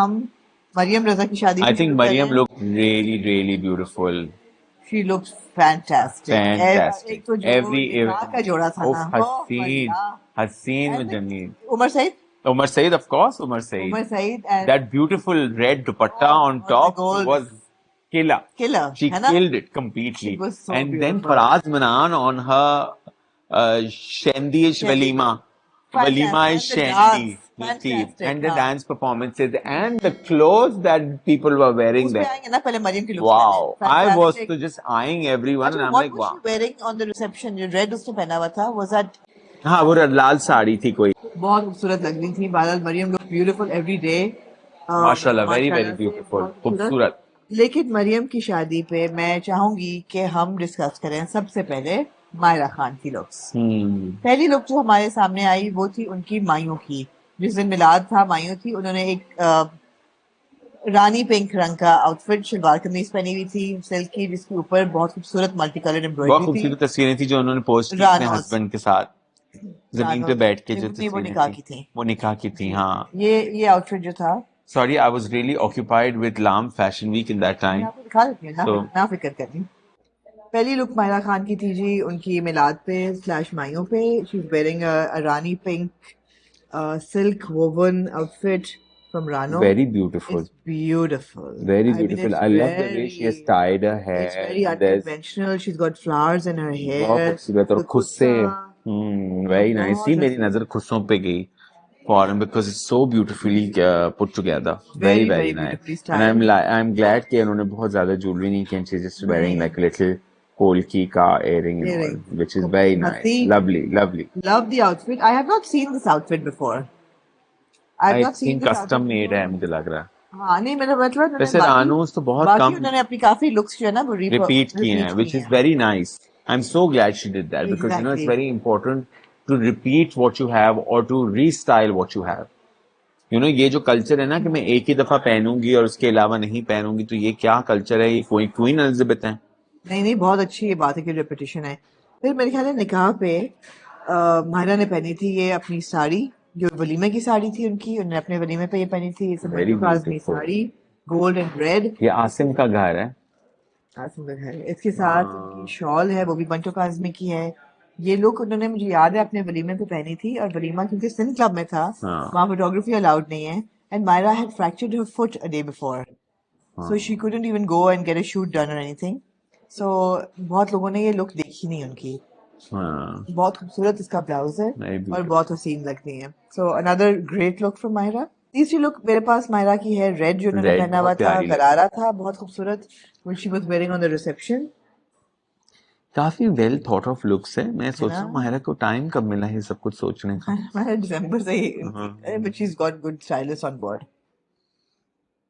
हम मरियम रजा की शादी I को think शुरू Mariam करें। looked really beautiful. She looks fantastic. Fantastic. एक तो जो Every निकाह का जोड़ा था oh ना, ओह Haseen, अल्लाह। Haseen with and Jameel. Umar Saeed, Umar Saeed, of course, Umar Saeed. Umar Saeed and That beautiful red dupatta on और the top gold was killer. Killer, She है ना? killed it she completely. Was so And then beautiful. Faraz Manan on her Shendish Shendi Walima. Walima fantastic is and the Shendi, dance Latif. And fantastic. the हाँ, dance performances and the clothes that people were wearing उस पे there. आएंगे ना, पहले मरियम की looks ले लें। Wow. I was fantastic. to just eyeing everyone and अच्छा, I'm what like, was she wow. Wearing on the reception? जो रेड उसने पहना हुआ था, वाज दैट हाँ वो लाल साड़ी थी कोई. बहुत खूबसूरत लग रही थी। बहरहाल Maryam look beautiful every day. माशाल्लाह, very माशाल्लाह से beautiful. बहुत खूबसूरत। खूबसूरत. लेकिन मरियम की शादी पे मैं चाहूंगी कि हम डिस्कस करें सबसे पहले मायरा खान की लुक्स। पहली लुक जो हमारे सामने आई वो थी उनकी मायूं की। जिस दिन मिलाद था, मायूं थी, उन्होंने एक रानी पिंक रंग का आउटफिट, शलवार कमीज पहनी हुई थी सिल्क की, जिसके ऊपर बहुत खूबसूरत मल्टी कलर बहुत एम्ब्रॉयडरी थी। खूबसूरत तस्वीरें थी जो उन्होंने पोस्ट की अपने रानोज हस्बैंड के साथ जमीन पे रानोज बैठ के. जो नहीं, वो तस्वीरें निकाह थी की थी वो निकाह की थी. जी। हाँ. ये आउटफिट जो था, Sorry, I was really occupied with Lam Fashion Week in that मैं time. आपको दिखा देती हूँ ना, So ना फिक्र करनी। पहली लुक मायरा खान की थी जी उनकी मिलाद पे स्लैश माइयों पे। She is wearing a Rani pink silk woven outfit from Rano. very beautiful. It's beautiful. Very I mean, beautiful. it's I love the way she has very, tied her it's hair very and there's unconventional. She's got flowers in her बहुत hair. खूबसूरत और The खुद से kurta, very nice. See बहुत मेरी हसीन, नजर खुशों पे गई foreign because it's so beautifully put together. Very very nice. beautifully And styled. I'm glad कि उन्होंने बहुत ज्यादा jewelry नहीं की and she's just wearing नहीं, like a little polki ka earring and all, earrings. which is very nice. हसीन, Lovely. love the outfit. I have not seen this outfit before. I have I not seen think this custom outfit made before. है मुझे लग रहा है. हाँ नहीं, मेरा मतलब उन्होंने वैसे बाकी रानोस तो बहुत बाकी कम उन्होंने अपनी काफी लुक्स जो है ना वो repeat किए हैं, रिपीट which की is हैं। very nice. I'm so glad she did that because you know it's exactly, very important to repeat what you have or to restyle what you have. You know ये जो culture है ना कि मैं एक ही दफा पहनूंगी और उसके अलावा नहीं पहनूंगी, तो ये क्या कल्चर है? ये कोई क्वीन एलिजाबेथ है? नहीं नहीं, बहुत अच्छी ये बात है कि रेपिटेशन है। फिर मेरे ख्याल है निकाह पे माहिरा ने पहनी थी ये अपनी साड़ी, जो वलीमे की साड़ी थी उनकी, उन्होंने अपने वलीमे पे ये पहनी थी। इस Very Bunto Kazmi beautiful. Sari, gold and red. ये आसिम का घर है. सुंदर है। इसके साथ उनकी शॉल है, वो भी बंटो काज़मी की है। ये लुक उन्होंने, मुझे याद है, अपने वलीमे पे पहनी थी। और वलीमा क्योंकि सिंध क्लब में था, हाँ वहाँ फोटोग्राफी अलाउड नहीं है। And Myra had fractured her foot a day before, so she couldn't even go and get a shoot done or anything. So बहुत लोगों ने ये लुक देखी नहीं उनकी। हाँ. बहुत खूबसूरत इसका ब्लाउज है Very और beautiful. बहुत हसीन लगती है। So another great look from Myra. तीसरी लुक मेरे पास मायरा की है, रेड जो उन्होंने रेड पहना हुआ बहुत था, प्यारी लग गरारा था, बहुत खूबसूरत, which she was wearing on the reception, काफी वेल थॉट ऑफ लुक्स है. मैं है सोच ना? रहा हूँ माहिरा को टाइम कब मिला है ये सब कुछ सोचने का. मायरा दिसंबर से ही, हाँ. but she's got good stylists on board.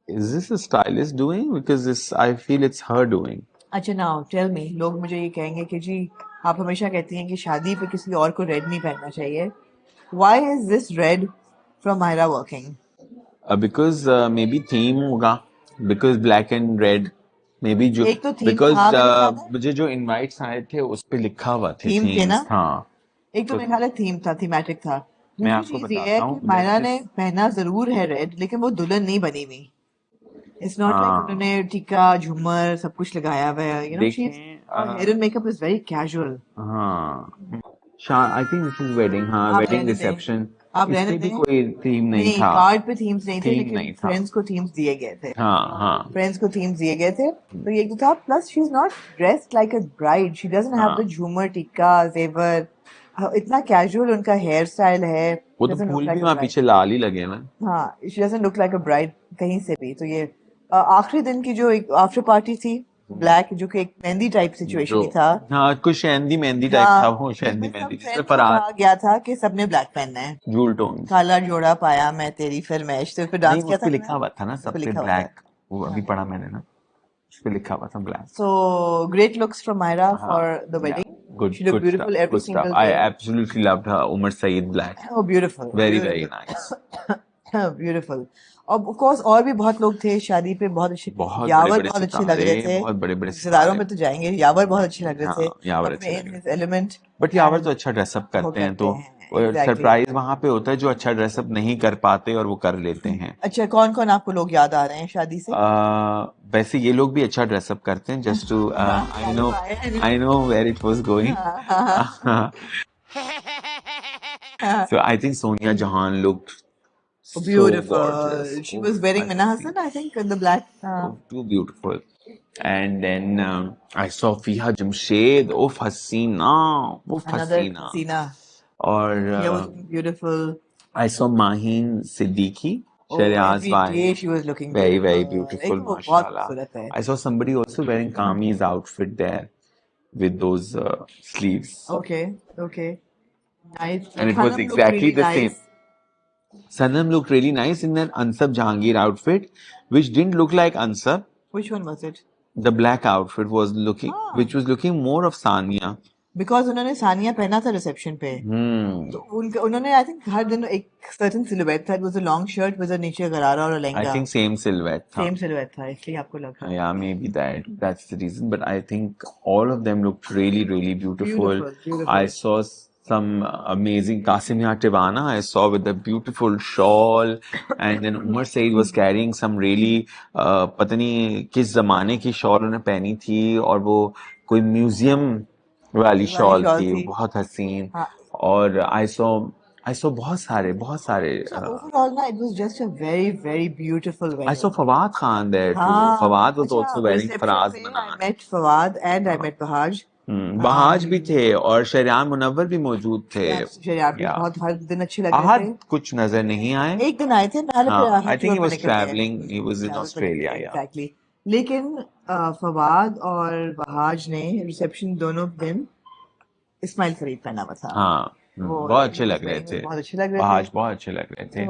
Is this a stylist doing? Because this, I feel it's her doing. अच्छा, नाउ टेल मी, लोग मुझे ये कहेंगे कि जी आप हमेशा कहती हैं कि शादी पे किसी और को रेड नहीं पहनना चाहिए। Why is this red from Myra working? Because maybe theme होगा. Because black and red. Maybe जो एक तो थीम because था मेरे ख्याल है, मुझे जो इनवाइट्स आए थे उस पे लिखा हुआ थे थीम थे ना, themes. हाँ. एक तो तो मेरे ख्याल है थीम था, थीमेटिक था। मैं दूसरी आपको चीज ये बताता है हूँ. कि मायरा Let's ने just पहना जरूर है रेड, लेकिन वो दुल्हन नहीं बनी हुई। इट्स नॉट लाइक हाँ उन्होंने टीका झूमर सब कुछ लगाया हुआ है, यू नो, शी देखें. Hair and makeup is very casual. हाँ I think this is wedding. हाँ आप वेडिंग रहने दें, रिसेप्शन. आप इस रहने पे भी दें। कोई थीम नहीं नहीं, था. कार्ड पे थीम्स नहीं थे, थीम लेकिन नहीं था. फ्रेंड्स को थीम्स दिए गए थे। हाँ फ्रेंड्स को थीम्स दिए गए थे, तो ये एक तो था। Plus she is not dressed like a bride, she doesn't have the हाँ. झूमर, टिक्का, जेवर। इतना कैजुअल उनका हेयर स्टाइल है, वो तो डजंट लुक फूल भी लाइक अ वहाँ ब्राइड। पीछे लाल ही लगे हैं. हाँ, she doesn't look like a bride कहीं से भी। तो ये आखिरी दिन की जो एक आफ्टर पार्टी थी, ब्लैक, जो कि एक मेहंदी टाइप सिचुएशन जो ही था। हाँ कुछ शहंदी मेहंदी टाइप था. हाँ, वो शहंदी जिसमें सब मेहंदी जिसमें फ्रेंड्स को फरार कहा गया था कि सबने ब्लैक पहनना है। Jewel tones. काला जोड़ा पाया मैं तेरी फरमाइश, तो उस पे नहीं डांस किया उस था पे मैंने, लिखा हुआ था ना उस सब पे पे लिखा हुआ था। ब्लैक. वो अभी पढ़ा मैंने ना. उस पे लिखा हुआ था black. So great looks from Myra हाँ. for the Yeah. wedding. Good She looked stuff. beautiful every Good stuff. single I day. absolutely loved her Umar Saeed black. Oh, beautiful, Very beautiful, nice. beautiful. और of course और भी बहुत लोग थे शादी पे, बहुत अच्छे, बहुत यावर बड़े-बड़े बहुत अच्छे लग रहे सितारे, थे। बहुत बड़े-बड़े रिश्तेदारों सितारे. में तो जाएंगे, यावर बहुत अच्छे लग रहे थे हाँ, यावर अच्छे अपने लग in रहे his थे. element, बट यावर and तो अच्छा ड्रेसअप वो करते हैं करते तो हैं। और Exactly. सरप्राइज वहां पे होता है जो अच्छा ड्रेसअप नहीं कर पाते और वो कर लेते हैं। अच्छा, कौन कौन आपको लोग याद आ रहे हैं शादी से? वैसे ये लोग भी अच्छा ड्रेसअप करते हैं, just to I know where it was going. So I think Sonia Jahan looked so gorgeous. Beautiful. She Oh, was wearing Minna Hassan. Hassan, I think, in the black. Oh, too beautiful. And then I saw Fiha Jamshed. Oh, Hasina. Oh, Another Hasina. Sina. Or She was looking beautiful. I saw Mahin Siddiqui. Oh, Shariaz every day wife. she was looking Very, very beautiful. beautiful, एक वो बहुत mashallah. खूबसूरत है. I saw somebody also wearing Kami's outfit there with those sleeves. Okay, okay. Nice. And it was Sanam looked exactly really the nice. same. Sanam looked really nice in that Ansab Jahangir outfit, which didn't look like Ansab. Which one was it? The black outfit was looking, which was looking more of Sania. Because उन्होंने सानिया पहना था reception पे, तो उन्होंने I think हर दिन एक certain silhouette था. It was a long shirt with a नीचे गरारा और I lehenga. think same silhouette था. सेम सिलुएट था, इसलिए आपको लगा. Yeah, maybe that's the reason. But I think all of them looked really, really beautiful. Beautiful. I saw some amazing Kasimia Tivana. I saw with a beautiful shawl, and then Umar Said was carrying some really पता नहीं किस जमाने की shawl उन्हें पहनी थी, और वो कोई म्यूजियम वाली शॉल थी, बहुत हसीन. और I saw बहुत सारे Overall, na, it was just a very, very beautiful wedding. I saw Fawad Khan there too. Fawad was also wearing Faraz Manan. I met Fawad and I met Bahaj. बहाज भी थे और शरियान मुनव्वर भी मौजूद थे. शरियान भी बहुत हर दिन अच्छे लग रहे थे. कुछ नजर नहीं आए. एक दिन आए थे. I think he was traveling. He was in Australia. Yeah. Exactly. लेकिन फवाद और बहाज ने रिसेप्शन दोनों दिन इस्माइल फरीद पहना हुआ था. हाँ, बहुत अच्छे लग रहे थे. बहुत अच्छे लग रहे थे. बहाज बहुत अच्छे लग रहे थे.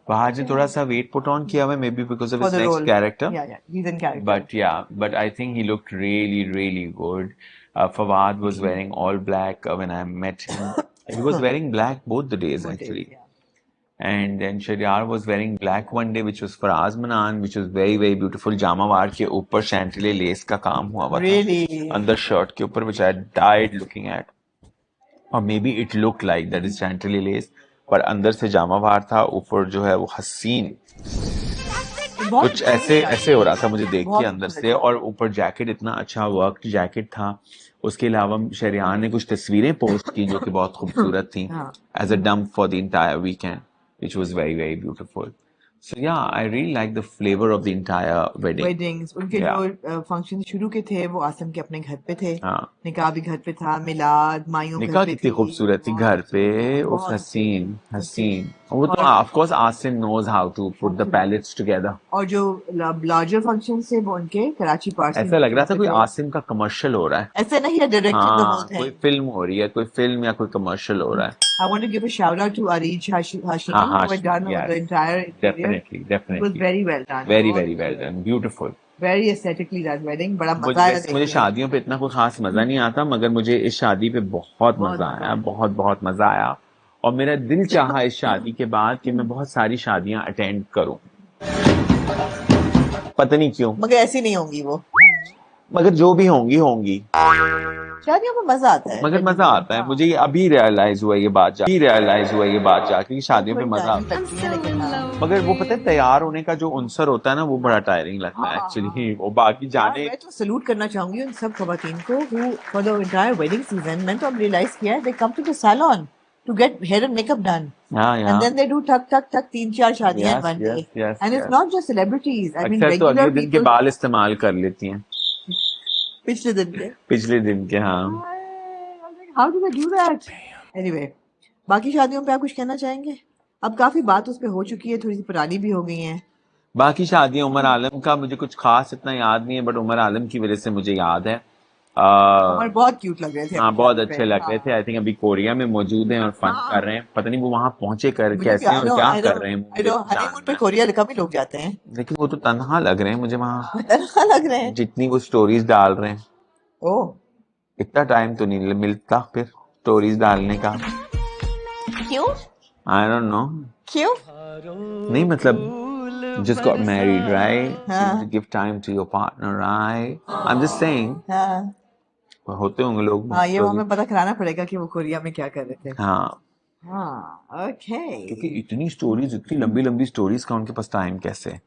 बहाज ने थोड़ा सा वेट पुट ऑन किया हुआ, maybe because of his next character. Yeah, he's in character. But I think he looked really, really good. Fawad was wearing all black when I met him. He was wearing black both the days actually. And then Shariar was wearing black one day, which was Faraz Manan, which was very, very beautiful. Jamawar के ऊपर chantilly lace का काम हुआ हुआ था. Really? अंदर shirt के ऊपर, which I died looking at. Or maybe it looked like that is chantilly lace, पर अंदर से जामावार था, ऊपर जो है वो हसीन. कुछ ऐसे हो रहा था मुझे देख के अंदर से. और ऊपर जैकेट इतना अच्छा वर्क जैकेट था. उसके अलावा शरियान ने कुछ तस्वीरें पोस्ट की जो कि बहुत खूबसूरत थी, as a dump for the entire weekend, which was very, very beautiful. So yeah, I really like the flavor of the entire weddings. उनके जो फंक्शन शुरू के थे वो आसिम के अपने घर पे थे. निकाह भी घर पे था, मिलाद मायूं घर पे. निकाह कितनी खूबसूरत थी घर पे. उफ, हसीन. वो तो of course Asim knows how to put the palettes together. और जो लार्जर फंक्शन से वो उनके कराची पार्टी. ऐसा लग रहा था कोई आसिम का कमर्शियल हो रहा है. ऐसा नहीं है, डायरेक्टर द होल थिंग. कोई फिल्म हो रही है, कोई फिल्म या कोई कमर्शियल हो रहा है. I want to give a shout out to Arij Hashim who had done the entire interior. Definitely. It was very well done. Very, very well done. Beautiful. Very aesthetically done wedding. बड़ा मजा आया. मुझे शादियों पे इतना कोई खास मजा नहीं आता, मगर मुझे इस शादी पे बहुत मजा आया. बहुत मजा आया. और मेरा दिल चाहा इस शादी के बाद कि मैं बहुत सारी शादियां अटेंड करूं. पता नहीं क्यों, मगर ऐसी नहीं होंगी वो. मगर जो भी होंगी शादियों में मजा आता है. मगर मजा आता है. मुझे अभी रियलाइज हुआ ये बात जाके शादियों में मजा आता है. मगर वो पता है तैयार होने का जो अंसर होता है ना, वो बड़ा टायरिंग लगता है एक्चुअली. वो बाकी जाने. मैं तो सैल्यूट करना चाहूंगी उन सब खवातीन को who for the entire wedding season मैंने तो अब रियलाइज किया है they come to the salon to get hair and makeup done. And then they do tuck 3-4 शादियां in one day. And it's not just celebrities. I mean regular people. दिन के बाल इस्तेमाल कर लेती हैं. पिछले दिन के. हाँ. How do they do that? Anyway, बाकी शादियों पे आप कुछ कहना चाहेंगे? अब काफी बात उस पे हो चुकी है, थोड़ी सी पुरानी भी हो गई हैं. बाकी शादियां, उमर आलम का मुझे कुछ खास इतना याद नहीं है, बट उमर आलम की वजह से मुझे याद है. उमर बहुत क्यूट लग रहे थे. हाँ, बहुत अच्छे लग रहे थे. आई थिंक अभी कोरिया में मौजूद हैं और फन कर रहे हैं. पता नहीं वो वहाँ पहुंचे कर कैसे और क्या कर रहे हैं. हनीमून पे कोरिया कभी लोग जाते हैं, लेकिन वो तो तनहा लग रहे हैं मुझे वहाँ. तनहा लग रहे हैं जितनी वो स्टोरीज डाल रहे हैं. ओह, इतना टाइम तो नहीं मिलता फिर स्टोरीज डालने का. क्यों? आई डोंट नो क्यों. नहीं मतलब just got married, right? So you have to give time to your partner, right? I'm just saying. होते होंगे लोग. हाँ, ये हमें पता कराना पड़ेगा कि वो कोरिया में क्या कर रहे थे. हाँ, हाँ, ओके। क्योंकि इतनी स्टोरीज, इतनी लंबी लंबी स्टोरीज का उनके पास टाइम कैसे है?